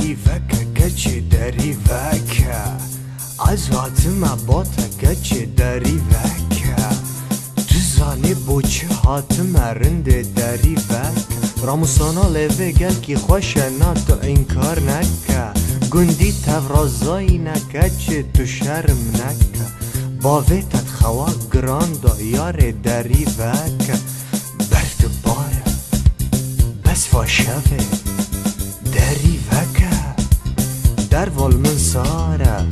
دری وکه گچه دری وکه از حاتمه باته گچه دری وکه تو زانی بوچه حاتمه رنده دری وکه راموسانا لیوه گل کی خوشه نا تو انکار نکه گندی تورازایی نکه چه تو شرم نکه باویتت خواه گراندا یار دری وکه برد باره بس فاشوه دری وکه در وال من ساره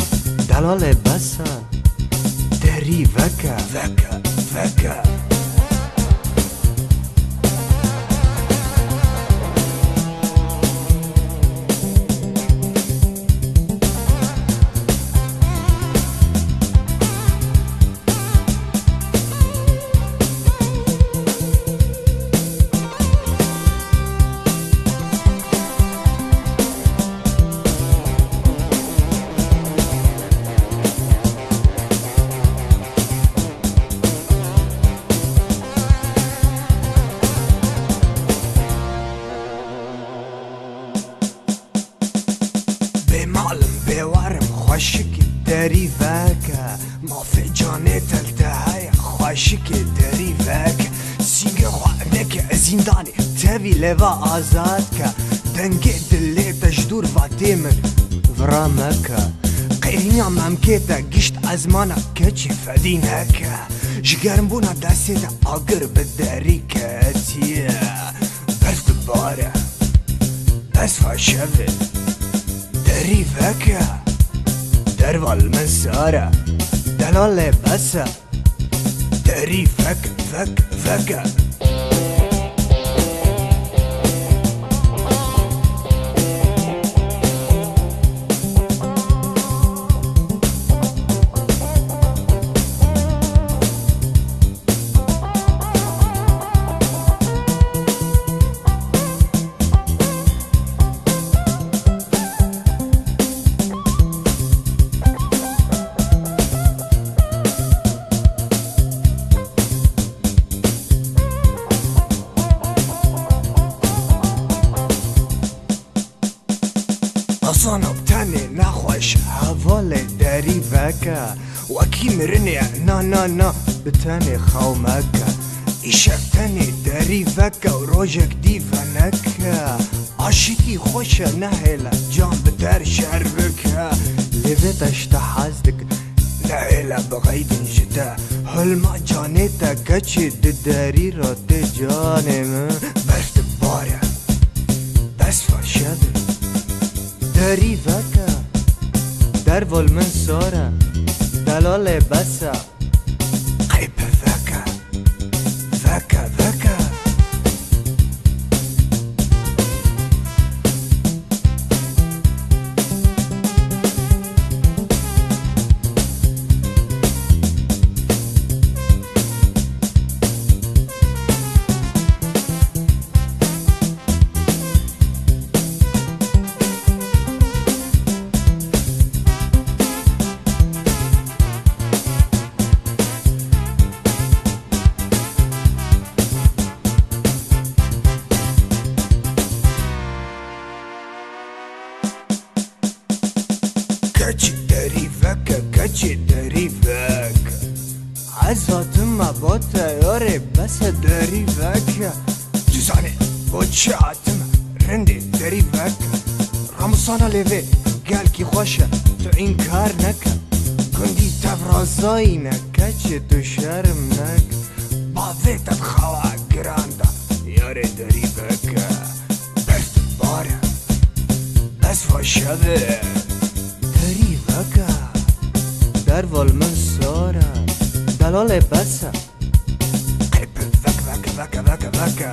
دلال بسه دری وکه وکه وکه خوشک دری وکه مافی جانه تلته های خوشک دری وکه سینگ خواهده که زندانی تاوی لوا آزاد که دنگه دلی تجدور واتی من ورامکه قیرینیا ممکه تا گشت از مانا که چی فدین هکه جگرم بونا دستی تا آگر به دری که تیه برد باره بس فاشوه دری وکه دروال من ساره دلال بسه دری فک فک فکه اصلا بتاني نخوش حوالي داري فاكا وكي مرني نا نا نا بتاني خومكا إشفتاني داري فاكا وروجك دي فنكا عشقي خوش نهلا جان بدار شربكا لذتش تحازدك نهلا بغيد جدا هلما جانيتا كتشي داري رات جاني برد بارا بس فاشده دری وکه در وال من ساره دلال بسه قیب وکه وکه وکه کچی دری وکه کچی دری وکه از حاتمه با تیاره بس دری وکه جزانه با چه حاتمه رنده دری وکه راموسانا لیوه گل کی خوشه تو این کار نکه گندی تفرازایی نکه چه تو شرم نکه باویتت خواه گراندا یاره دری وکه برد باره بس فاشده دری وکه در وال من ساره دلال بسه قیب وکه وکه وکه وکه وکه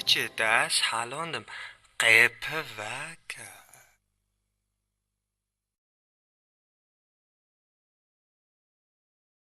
Kıçı ders halonum. Qeypi vaka.